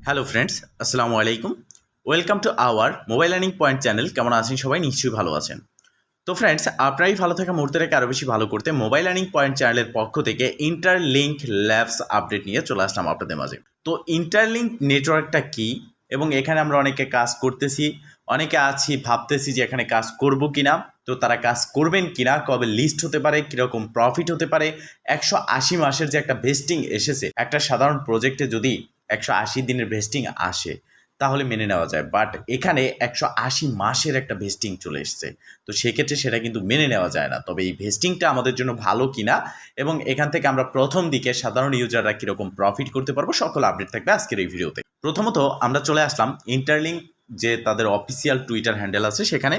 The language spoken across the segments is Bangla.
হ্যালো ফ্রেন্ডস, আসসালামু আলাইকুম। Welcome to our mobile learning point channel. কেমন আছেন সবাই? নিশ্চয়ই ভালো আছেন। তো ফ্রেন্ডস, আপনারই ভালো থাকা মুহূর্তটাকে আরও বেশি ভালো করতে মোবাইল লার্নিং পয়েন্ট চ্যানেলের পক্ষ থেকে ইন্টারলিঙ্ক ল্যাবস আপডেট নিয়ে চলে আসলাম আপনাদের মাঝে। তো ইন্টারলিঙ্ক নেটওয়ার্কটা কী এবং এখানে আমরা অনেকে কাজ করতেছি, অনেকে আছি ভাবতেছি যে এখানে কাজ করব কি না, তো তারা কাজ করবেন কি না, কবে লিস্ট হতে পারে, কীরকম প্রফিট হতে পারে, 180 মাসের যে একটা ভেস্টিং এসেছে একটা সাধারণ প্রজেক্টে, যদি 180 দিনের ভেস্টিং আসে তাহলে মেনে নেওয়া যায়, বাট এখানে 180 মাসের একটা ভেস্টিং চলে এসছে। তো সেক্ষেত্রে সেটা কিন্তু মেনে নেওয়া যায় না। তবে এই ভেস্টিংটা আমাদের জন্য ভালো কিনা এবং এখান থেকে আমরা প্রথম দিকে সাধারণ ইউজাররা কীরকম প্রফিট করতে পারবো, সকল আপডেট থাকবে আজকের এই ভিডিওতে। প্রথমত আমরা চলে আসলাম ইন্টারলিঙ্ক যে তাদের অফিসিয়াল টুইটার হ্যান্ডেল আছে সেখানে,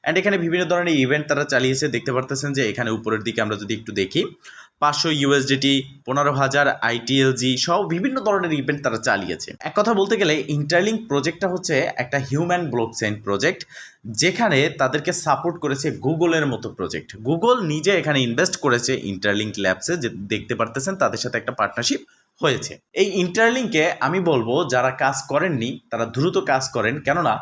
অ্যান্ড এখানে বিভিন্ন ধরনের ইভেন্ট তারা চালিয়েছে। দেখতে পারতেছেন যে এখানে উপরের দিকে আমরা যদি একটু দেখি, 500 ইউএসডিটি, 15,000 আইটিএলজি সহ বিভিন্ন ধরনের ইভেন্ট তারা চালিয়েছে। এক কথা বলতে গেলে ইন্টারলিঙ্ক প্রজেক্টটা হচ্ছে একটা হিউম্যান ব্লকচেইন প্রজেক্ট, যেখানে তাদেরকে সাপোর্ট করেছে গুগলের মতো প্রজেক্ট। গুগল নিজে এখানে ইনভেস্ট করেছে ইন্টারলিঙ্ক ল্যাবসে, যে দেখতে পারতেছেন তাদের সাথে একটা পার্টনারশিপ হয়েছে। এই ইন্টারলিঙ্কে আমি বলবো যারা কাজ করেননি তারা দ্রুত কাজ করেন, কেননা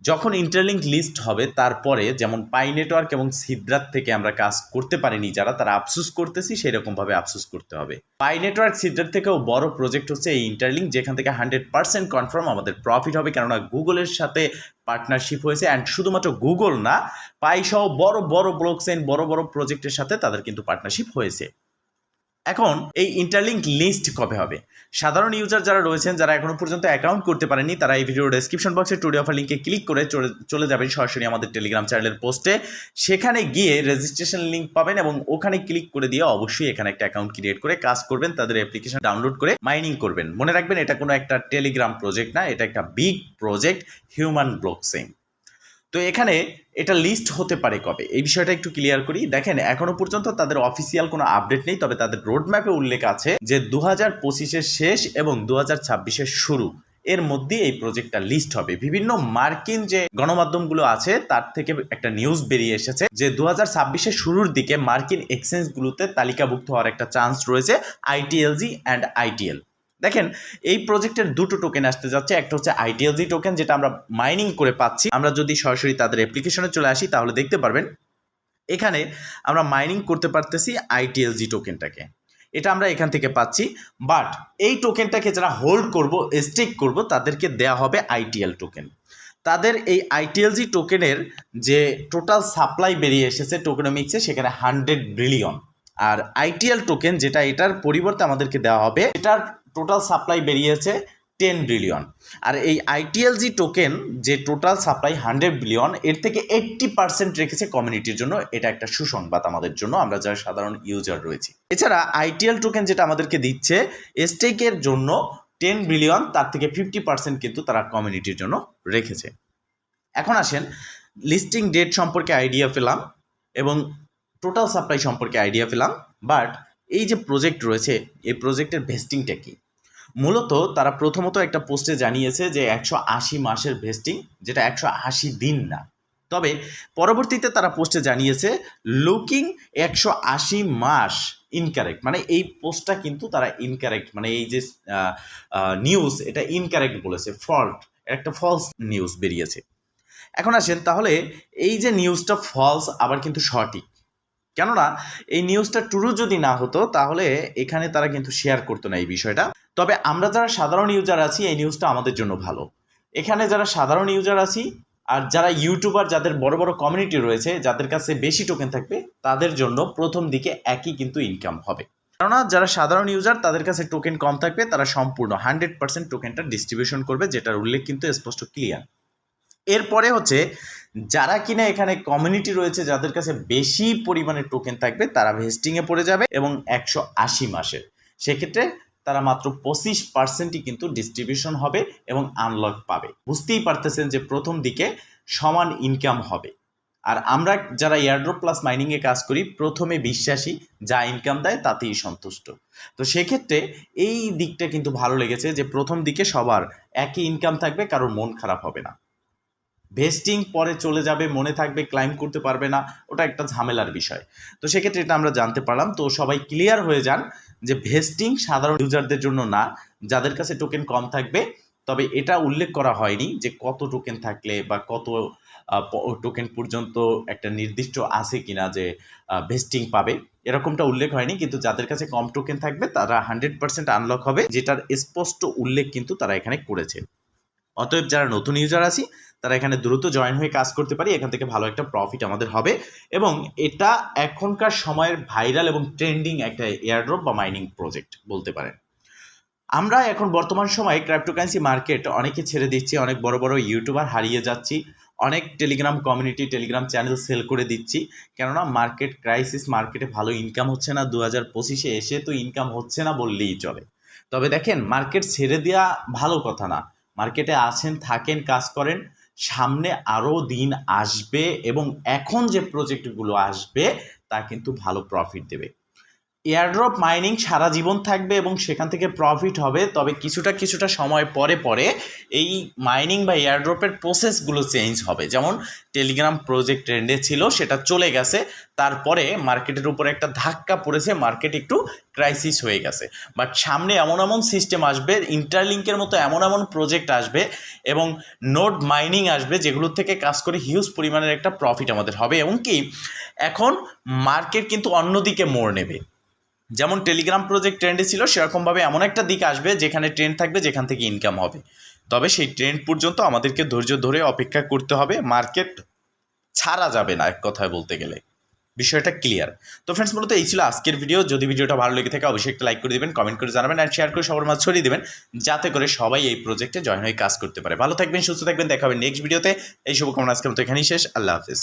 যখন ইন্টারলিঙ্ক লিস্ট হবে তারপরে যেমন পাই নেটওয়ার্ক এবং সিদ্রাত থেকে আমরা কাজ করতে পারিনি যারা, তারা আফসোস করতেছি, সেই রকমভাবে আফসোস করতে হবে। পাই নেটওয়ার্ক সিদ্রাত থেকেও বড় প্রজেক্ট হচ্ছে এই ইন্টারলিঙ্ক, যেখান থেকে 100% কনফার্ম আমাদের প্রফিট হবে, কেননা গুগলের সাথে পার্টনারশিপ হয়েছে। অ্যান্ড শুধুমাত্র গুগল না, পাই সহ বড় বড় ব্লকচেইন বড় বড় প্রজেক্টের সাথে তাদের কিন্তু পার্টনারশিপ হয়েছে। এখন এই ইন্টারলিঙ্ক লিস্ট কবে হবে? সাধারণ ইউজার যারা রয়েছেন, যারা এখনো পর্যন্ত অ্যাকাউন্ট করতে পারেননি, তারা এই ভিডিওর ডেসক্রিপশন বক্সে টুডে অফার লিঙ্কে ক্লিক করে চলে যাবেন সরাসরি আমাদের টেলিগ্রাম চ্যানেলের পোস্টে। সেখানে গিয়ে রেজিস্ট্রেশন লিঙ্ক পাবেন এবং ওখানে ক্লিক করে দিয়ে অবশ্যই এখানে একটা অ্যাকাউন্ট ক্রিয়েট করে কাজ করবেন, তাদের অ্যাপ্লিকেশন ডাউনলোড করে মাইনিং করবেন। মনে রাখবেন, এটা কোনো একটা টেলিগ্রাম প্রজেক্ট না, এটা একটা বিগ প্রজেক্ট, হিউম্যান ব্লকচেইন। তো এখানে এটা লিস্ট হতে পারে কবে, এই বিষয়টা একটু ক্লিয়ার করি। দেখেন, এখনো পর্যন্ত তাদের অফিসিয়াল কোনো আপডেট নেই, তবে তাদের রোডম্যাপে উল্লেখ আছে যে 2025-এর শেষ এবং 2026-এর শুরু এর মধ্যে এই প্রজেক্টটা লিস্ট হবে। বিভিন্ন মার্কিন যে গণমাধ্যমগুলো আছে তার থেকে একটা নিউজ বেরিয়ে এসেছে যে 2026-এর শুরুর দিকে মার্কিন এক্সচেঞ্জগুলোতে তালিকাভুক্ত হওয়ার একটা চান্স রয়েছে, আইটিএলজি অ্যান্ড আইটিএল। দেখেন, এই প্রজেক্টের দুটো টোকেন আসতে যাচ্ছে। একটা হচ্ছে আইটিএলজি টোকেন, যেটা আমরা মাইনিং করে পাচ্ছি। আমরা যদি সরাসরি তাদের অ্যাপ্লিকেশনে চলে আসি তাহলে দেখতে পারবেন এখানে আমরা মাইনিং করতে পারতেছি আইটিএলজি টোকেনটাকে, এটা আমরা এখান থেকে পাচ্ছি। বাট এই টোকেনটাকে যারা হোল্ড করব, স্টেক করব, তাদেরকে দেয়া হবে আইটিএল টোকেন। তাদের এই আইটিএলজি টোকেনের যে টোটাল সাপ্লাই বেরিয়ে এসেছে টোকেনোমিক্সে, সেখানে 100 বিলিয়ন। আর আইটিএল টোকেন যেটা, এটার পরিবর্তে আমাদেরকে দেওয়া হবে, এটার টোটাল সাপ্লাই বেরিয়েছে 10 বিলিয়ন। আর এই আইটিএলজি টোকেন যে টোটাল সাপ্লাই 100 বিলিয়ন, এর থেকে 80% রেখেছে কমিউনিটির জন্য। এটা একটা সুসংবাদ আমাদের জন্য, আমরা যারা সাধারণ ইউজার রয়েছি। এছাড়া আইটিএল টোকেন যেটা আমাদেরকে দিচ্ছে স্টেকের জন্য 10 বিলিয়ন, তার থেকে 50% কিন্তু তারা কমিউনিটির জন্য রেখেছে। এখন আসেন, লিস্টিং ডেট সম্পর্কে আইডিয়া পেলাম এবং টোটাল সাপ্লাই সম্পর্কে আইডিয়া পেলাম, বাট এই যে প্রজেক্ট রয়েছে এই প্রজেক্টের ভেস্টিংটা কি? মূলত তারা প্রথমত একটা পোস্টে জানিয়েছে যে 180 মাসের ভেস্টিং, যেটা 180 দিন না। তবে পরবর্তীতে তারা পোস্টে জানিয়েছে লুকিং 180 মাস ইনকারেক্ট, মানে এই পোস্টটা কিন্তু তারা ইনকারেক্ট, মানে এই যে নিউজ এটা ইনকারেক্ট বলেছে, ফল্ট, একটা ফলস নিউজ বেরিয়েছে। এখন আসেন, তাহলে এই যে নিউজটা ফলস আবার কিন্তু সঠিক, কেননা এই নিউজটা ট্রু যদি না হতো তাহলে এখানে তারা কিন্তু শেয়ার করতো না এই বিষয়টা। তবে আমরা যারা সাধারণ ইউজার আছি এই নিউজটা আমাদের জন্য ভালো। এখানে যারা সাধারণ ইউজার আছি আর যারা ইউটিউবার, যাদের বড় বড় কমিউনিটি রয়েছে, যাদের কাছে বেশি টোকেন থাকবে, তাদের জন্য প্রথম দিকে একই কিন্তু ইনকাম হবে। কেননা যারা সাধারণ ইউজার তাদের কাছে টোকেন কম থাকবে, তারা সম্পূর্ণ 100% টোকেনটা ডিস্ট্রিবিউশন করবে, যেটার উল্লেখ কিন্তু স্পষ্ট ক্লিয়ার। এরপরে হচ্ছে যারা কিনা এখানে কমিউনিটি রয়েছে, যাদের কাছে বেশি পরিমাণে টোকেন থাকবে, তারা ভেস্টিংয়ে পড়ে যাবে এবং 180 মাসের, সেক্ষেত্রে তারা মাত্র 25%ই কিন্তু ডিস্ট্রিবিউশন হবে এবং আনলক পাবে। বুঝতেই পারতেছেন যে প্রথম দিকে সমান ইনকাম হবে। আর আমরা যারা এয়ারড্রপ প্লাস মাইনিংয়ে কাজ করি, প্রথমে বিশ্বাসী, যা ইনকাম দেয় তাতেই সন্তুষ্ট। তো সেক্ষেত্রে এই দিকটা কিন্তু ভালো লেগেছে যে প্রথম দিকে সবার একই ইনকাম থাকবে, কারোর মন খারাপ হবে না। ভেস্টিং পরে চলে যাবে, মনে থাকবে, ক্লাইম করতে পারবে না, ওটা একটা ঝামেলার বিষয়। তো সেক্ষেত্রে এটা আমরা জানতে পারলাম। তো সবাই ক্লিয়ার হয়ে যান যে ভেস্টিং সাধারণ ইউজারদের জন্য না, যাদের কাছে টোকেন কম থাকবে তবে এটা উল্লেখ করা হয়নি যে কত টোকেন থাকলে বা কত টোকেন পর্যন্ত একটা নির্দিষ্ট আছে কিনা যে ভেস্টিং পাবে, এরকমটা উল্লেখ হয়নি। কিন্তু যাদের কাছে কম টোকেন থাকবে তারা 100% আনলক হবে, যেটার স্পষ্ট উল্লেখ কিন্তু তারা এখানে করেছে। অতএব যারা নতুন ইউজার আছি তারা এখানে দ্রুত জয়েন হয়ে কাজ করতে পারি, এখান থেকে ভালো একটা প্রফিট আমাদের হবে। এবং এটা এখনকার সময়ের ভাইরাল এবং ট্রেন্ডিং একটা এয়ারড্রপ বা মাইনিং প্রজেক্ট বলতে পারেন। আমরা এখন বর্তমান সময়ে ক্রিপ্টোকারেন্সি মার্কেট অনেকে ছেড়ে দিচ্ছি, অনেক বড় বড় ইউটিউবার হারিয়ে যাচ্ছি, অনেক Telegram community Telegram channel sell করে দিচ্ছি, কেননা মার্কেট ক্রাইসিস, মার্কেটে ভালো ইনকাম হচ্ছে না। 2025-এ এসে তো ইনকাম হচ্ছে না বললেই চলে। তবে দেখেন, মার্কেট ছেড়ে দেওয়া ভালো কথা না, মার্কেটে আছেন, থাকেন, কাজ করেন, সামনে আরও দিন আসবে এবং এখন যে প্রজেক্টগুলো আসবে তা কিন্তু ভালো প্রফিট দেবে। এয়ারড্রপ মাইনিং সারা জীবন থাকবে এবং সেখান থেকে প্রফিট হবে, তবে কিছুটা সময় পরে পরে এই মাইনিং বা এয়ারড্রপের প্রসেসগুলো চেঞ্জ হবে। যেমন টেলিগ্রাম প্রজেক্ট ট্রেন্ডে ছিল, সেটা চলে গেছে, তারপরে মার্কেটের উপরে একটা ধাক্কা পড়েছে, মার্কেট একটু ক্রাইসিস হয়ে গেছে। বাট সামনে এমন এমন সিস্টেম আসবে, ইন্টারলিঙ্কের মতো এমন এমন প্রজেক্ট আসবে এবং নোড মাইনিং আসবে, যেগুলোর থেকে কাজ করে হিউজ পরিমাণের একটা প্রফিট আমাদের হবে। এবং কি এখন মার্কেট কিন্তু অন্যদিকে মোড় নেবে। যেমন টেলিগ্রাম প্রজেক্ট ট্রেন্ডে ছিল, সেরকমভাবে এমন একটা দিক আসবে যেখানে ট্রেন্ড থাকবে, যেখান থেকে ইনকাম হবে। তবে সেই ট্রেন্ড পর্যন্ত আমাদেরকে ধৈর্য ধরে অপেক্ষা করতে হবে, মার্কেট ছাড়া যাবে না, এক কথায় বলতে গেলে। বিষয়টা ক্লিয়ার। তো ফ্রেন্ডস, মূলত এই ছিল আজকের ভিডিও। যদি ভিডিওটা ভালো লেগে থাকে অবশ্যই একটা লাইক করে দেবেন, কমেন্ট করে জানাবেন আর শেয়ার করে সবার মাঝে ছড়িয়ে দেবেন, যাতে করে সবাই এই প্রজেক্টে জয়েন হয়ে কাজ করতে পারে। ভালো থাকবেন, সুস্থ থাকবেন, দেখা হবে নেক্সট ভিডিওতে। এই শুভকামনা আজকের মতো এখানেই শেষ। আল্লাহ হাফিজ।